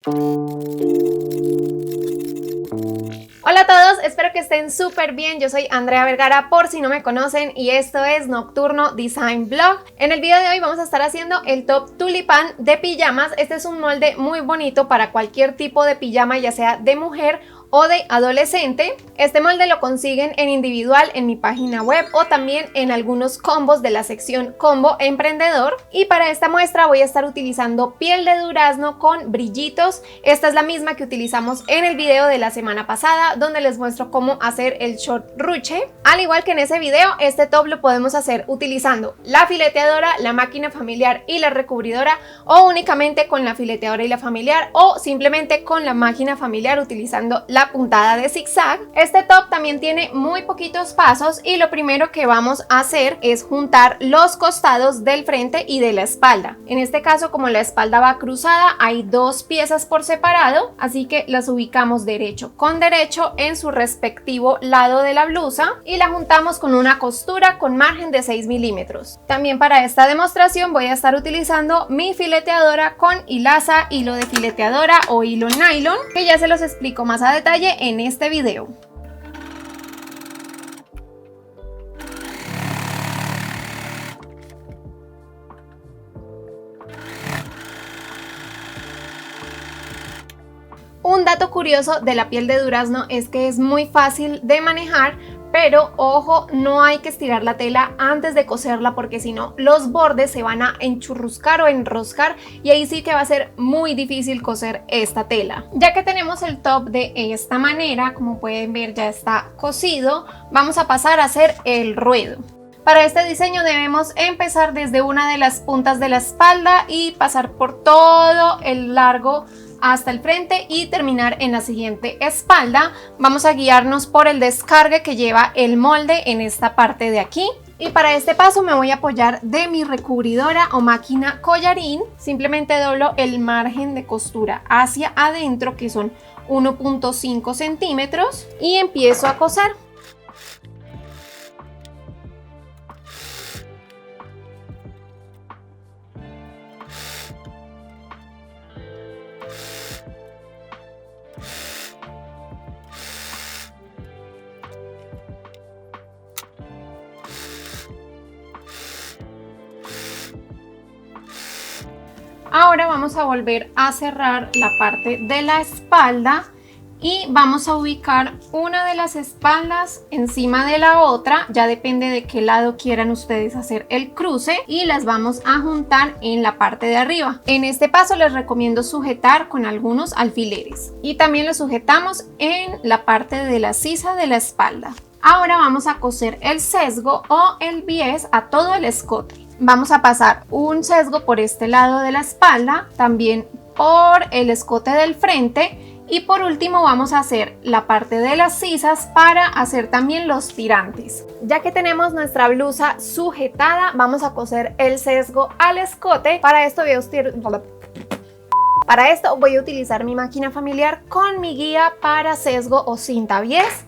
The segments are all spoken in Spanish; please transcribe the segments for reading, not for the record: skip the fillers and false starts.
Hola a todos, espero que estén súper bien. Yo soy Andrea Vergara, por si no me conocen, y esto es Nocturno Design Blog. En el video de hoy vamos a estar haciendo el top tulipán de pijamas. Este es un molde muy bonito para cualquier tipo de pijama, ya sea de mujer o de adolescente. Este molde lo consiguen en individual en mi página web o también en algunos combos de la sección Combo Emprendedor. Y para esta muestra voy a estar utilizando piel de durazno con brillitos. Esta es la misma que utilizamos en el video de la semana pasada, donde les muestro cómo hacer el short ruche. Al igual que en ese video, este top lo podemos hacer utilizando la fileteadora, la máquina familiar y la recubridora, o únicamente con la fileteadora y la familiar, o simplemente con la máquina familiar utilizando la puntada de zigzag. Este top también tiene muy poquitos pasos y lo primero que vamos a hacer es juntar los costados del frente y de la espalda. En este caso, como la espalda va cruzada, hay dos piezas por separado, así que las ubicamos derecho con derecho en su respectivo lado de la blusa y la juntamos con una costura con margen de 6 milímetros. También para esta demostración voy a estar utilizando mi fileteadora con hilaza, hilo de fileteadora o hilo nylon, que ya se los explico más a detalle en este video. Un dato curioso de la piel de durazno es que es muy fácil de manejar, pero ojo, no hay que estirar la tela antes de coserla porque si no los bordes se van a enchurruscar o enroscar y ahí sí que va a ser muy difícil coser esta tela. Ya que tenemos el top de esta manera, como pueden ver ya está cosido, vamos a pasar a hacer el ruedo. Para este diseño debemos empezar desde una de las puntas de la espalda y pasar por todo el largo hasta el frente y terminar en la siguiente espalda. Vamos a guiarnos por el descargue que lleva el molde en esta parte de aquí. Y para este paso me voy a apoyar de mi recubridora o máquina collarín. Simplemente doblo el margen de costura hacia adentro, que son 1.5 centímetros, y empiezo a coser. Ahora vamos a volver a cerrar la parte de la espalda y vamos a ubicar una de las espaldas encima de la otra, ya depende de qué lado quieran ustedes hacer el cruce, y las vamos a juntar en la parte de arriba. En este paso les recomiendo sujetar con algunos alfileres y también lo sujetamos en la parte de la sisa de la espalda. Ahora vamos a coser el sesgo o el bies a todo el escote. Vamos a pasar un sesgo por este lado de la espalda, también por el escote del frente, y por último vamos a hacer la parte de las sisas para hacer también los tirantes. Ya que tenemos nuestra blusa sujetada, vamos a coser el sesgo al escote. Para esto voy a utilizar mi máquina familiar con mi guía para sesgo o cinta bies.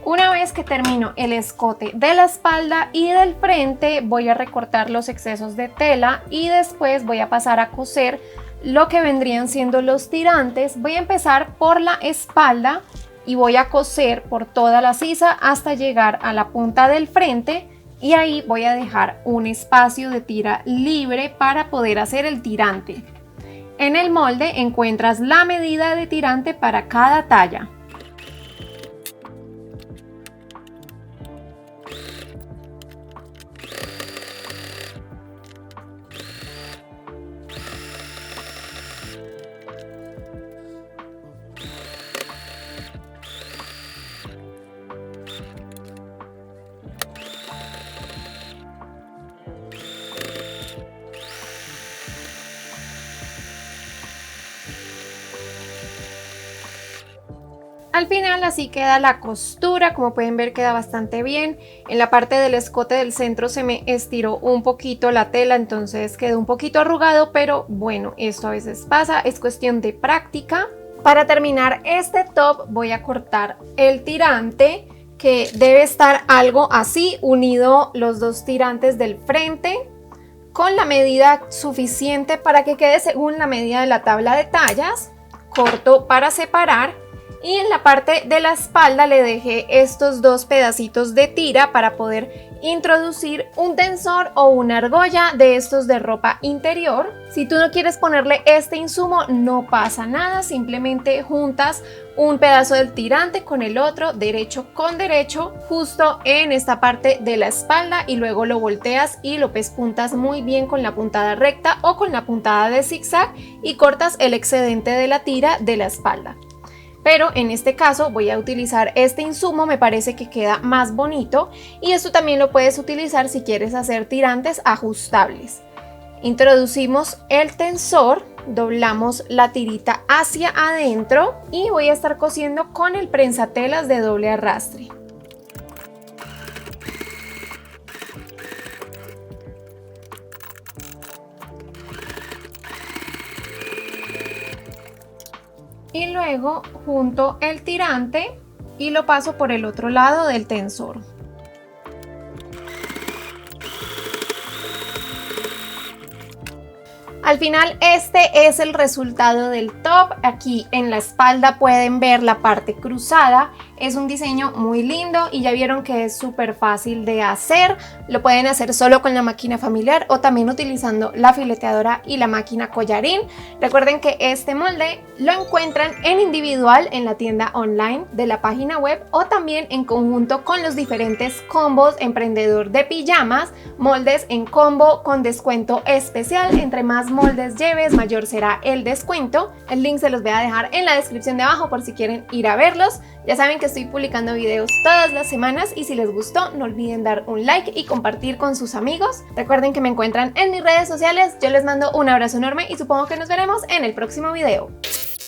Una vez que termino el escote de la espalda y del frente, voy a recortar los excesos de tela y después voy a pasar a coser lo que vendrían siendo los tirantes. Voy a empezar por la espalda y voy a coser por toda la sisa hasta llegar a la punta del frente, y ahí voy a dejar un espacio de tira libre para poder hacer el tirante. En el molde encuentras la medida de tirante para cada talla. Al final así queda la costura, como pueden ver queda bastante bien. En la parte del escote del centro se me estiró un poquito la tela, entonces quedó un poquito arrugado, pero bueno, esto a veces pasa, es cuestión de práctica. Para terminar este top voy a cortar el tirante, que debe estar algo así, unido los dos tirantes del frente, con la medida suficiente para que quede según la medida de la tabla de tallas. Corto para separar y en la parte de la espalda le dejé estos dos pedacitos de tira para poder introducir un tensor o una argolla de estos de ropa interior. Si tú no quieres ponerle este insumo no pasa nada, simplemente juntas un pedazo del tirante con el otro, derecho con derecho, justo en esta parte de la espalda, y luego lo volteas y lo pespuntas muy bien con la puntada recta o con la puntada de zigzag y cortas el excedente de la tira de la espalda. Pero en este caso voy a utilizar este insumo, me parece que queda más bonito, y esto también lo puedes utilizar si quieres hacer tirantes ajustables. Introducimos el tensor, doblamos la tirita hacia adentro y voy a estar cosiendo con el prensatelas de doble arrastre. Y luego junto el tirante y lo paso por el otro lado del tensor. Al final este es el resultado del top. Aquí en la espalda pueden ver la parte cruzada. Es un diseño muy lindo y ya vieron que es súper fácil de hacer. Lo pueden hacer solo con la máquina familiar o también utilizando la fileteadora y la máquina collarín. Recuerden que este molde lo encuentran en individual en la tienda online de la página web o también en conjunto con los diferentes combos emprendedor de pijamas, moldes en combo con descuento especial. Entre más moldes lleves, mayor será el descuento. El link se los voy a dejar en la descripción de abajo por si quieren ir a verlos. Ya saben que estoy publicando videos todas las semanas y si les gustó no olviden dar un like y compartir con sus amigos. Recuerden que me encuentran en mis redes sociales. Yo les mando un abrazo enorme y supongo que nos veremos en el próximo video.